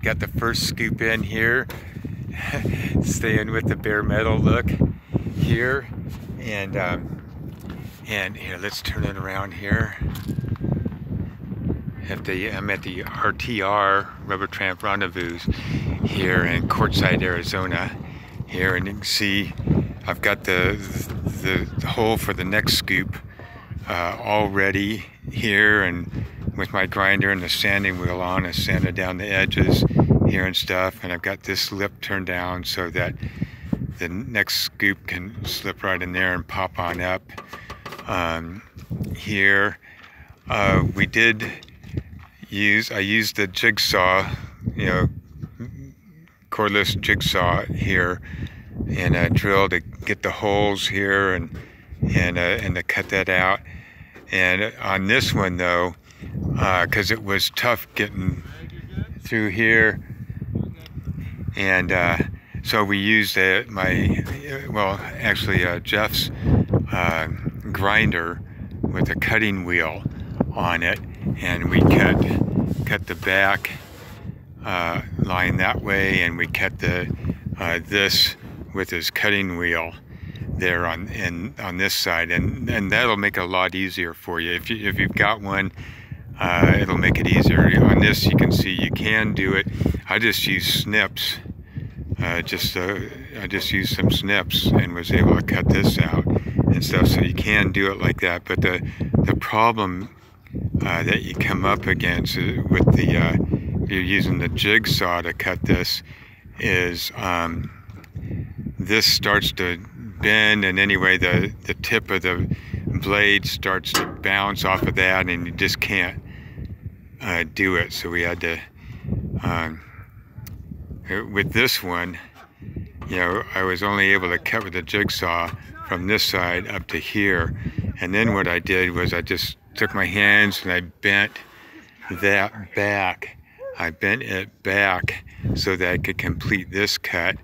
got the first scoop in here, staying with the bare metal look here, and here, let's turn it around here. I'm at the RTR Rubber Tramp Rendezvous here in Quartzsite, Arizona. Here, and you can see I've got the hole for the next scoop all ready here, and with my grinder and the sanding wheel on, I sanded down the edges here and stuff, and I've got this lip turned down so that the next scoop can slip right in there and pop on up. Here we did I used the jigsaw, cordless jigsaw here, and a drill to get the holes here and to cut that out. And on this one though, because it was tough getting through here, and so we used Jeff's grinder with a cutting wheel on it, and we cut the back line that way, and we cut this with his cutting wheel there on this side, and that'll make it a lot easier for you. If you've got one, it'll make it easier. On this, you can see you can do it. I just used snips. I just used some snips and was able to cut this out and stuff. So you can do it like that. But the problem that you come up against with if you're using the jigsaw to cut this is this starts to bend, and anyway the tip of the blade starts to bounce off of that, and you just can't do it. So we had to with this one, I was only able to cut with the jigsaw from this side up to here, and then what I did was I just took my hands and I bent that back. I bent it back so that I could complete this cut,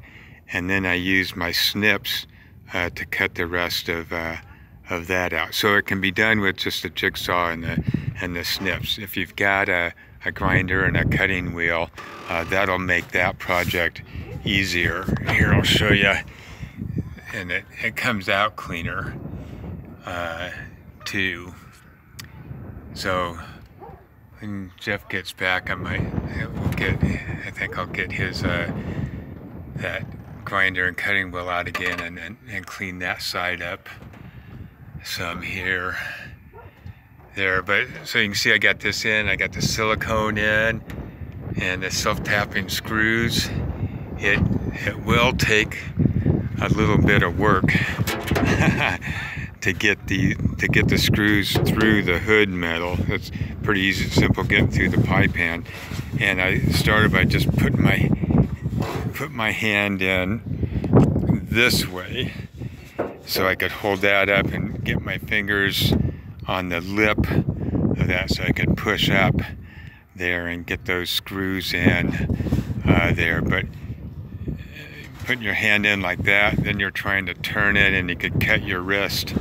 and then I used my snips to cut the rest of that out. So it can be done with just a jigsaw and the snips. If you've got a grinder and a cutting wheel, that'll make that project easier. Here, I'll show you, and it comes out cleaner too. So when Jeff gets back, I think I'll get his that grinder and cutting wheel out again, and clean that side up some here, there. But so you can see I got this in, I got the silicone in, and the self-tapping screws. It will take a little bit of work to get the screws through the hood metal. It's pretty easy, simple getting through the pie pan. And I started by just put my hand in this way so I could hold that up and get my fingers on the lip of that, so I could push up there and get those screws in there. But putting your hand in like that, then you're trying to turn it, and you could cut your wrist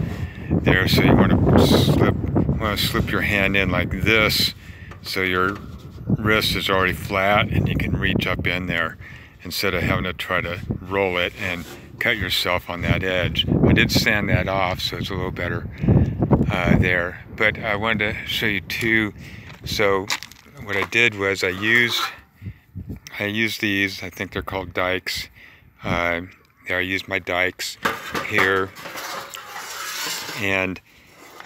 there. So you want to slip your hand in like this, so your wrist is already flat and you can reach up in there instead of having to try to roll it and cut yourself on that edge. I did sand that off, so it's a little better there. But I wanted to show you too. So what I did was I used these, I think they're called dikes. There, I used my dikes here, and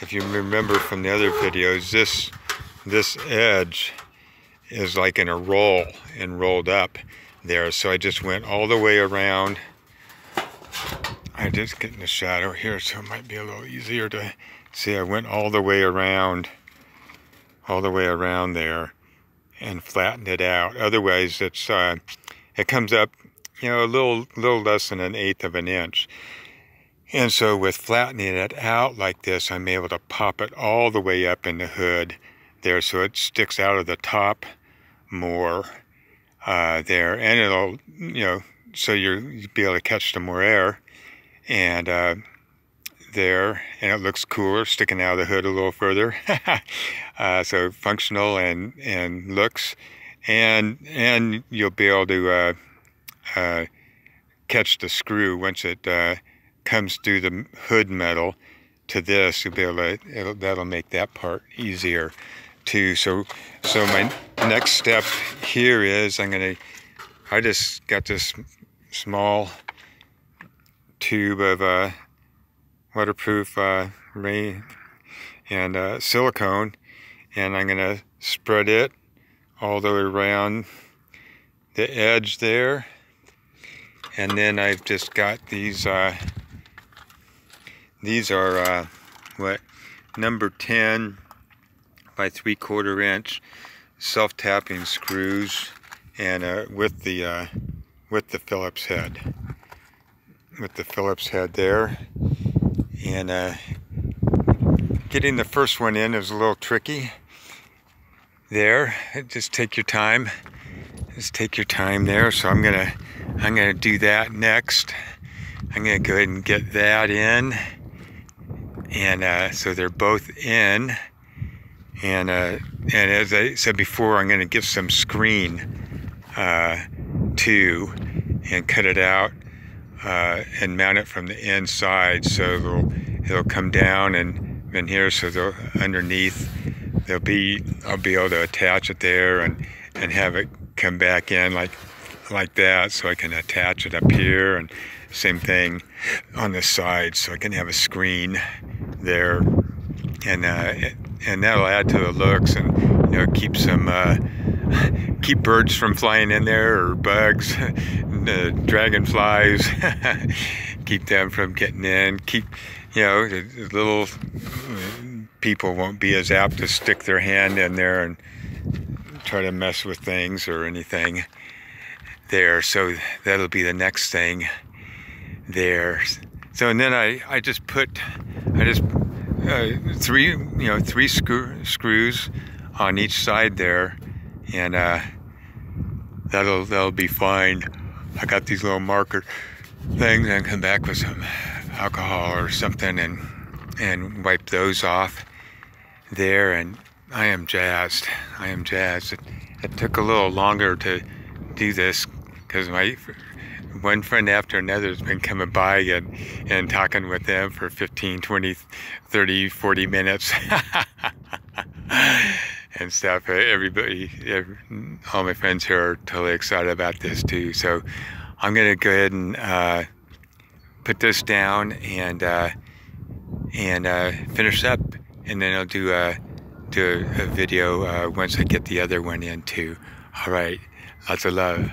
if you remember from the other videos, this edge is like in a roll and rolled up there. So I just went all the way around. I just get in the shadow here, so it might be a little easier to see. I went all the way around there and flattened it out. Otherwise, it comes up, a little less than 1/8 of an inch. And so with flattening it out like this, I'm able to pop it all the way up in the hood there, so it sticks out of the top more there, and it'll, so you'll be able to catch some more air, and there, and it looks cooler sticking out of the hood a little further. So functional and looks and you'll be able to catch the screw once it comes through the hood metal to this. You'll be able to, that'll make that part easier too. So my next step here is I just got this small tube of waterproof rain and silicone, and I'm gonna spread it all the way around the edge there. And then I've just got these are what, number 10 by 3/4 inch self-tapping screws, and with the Phillips head. With the Phillips head there. And getting the first one in is a little tricky there. Just take your time. Just take your time there. So I'm gonna do that next. I'm gonna go ahead and get that in, and so they're both in. And as I said before, I'm gonna give some screen too, and cut it out and mount it from the inside, so it'll come down and in here, so underneath I'll be able to attach it there and have it come back in like that, so I can attach it up here, and same thing on the side, so I can have a screen there, and that'll add to the looks, and keep birds from flying in there, or bugs, dragonflies, keep them from getting in. Keep, the little people won't be as apt to stick their hand in there and try to mess with things or anything there. So that'll be the next thing there. So, and then I just put three screws on each side there, and that'll be fine. I got these little marker things, and come back with some alcohol or something and wipe those off there, and I am jazzed. I am jazzed. It took a little longer to do this because my one friend after another has been coming by and talking with them for 15, 20, 30, 40 minutes and stuff. All my friends here are totally excited about this too. So I'm gonna go ahead and put this down and finish up, and then I'll do a video once I get the other one in too. All right, lots of love.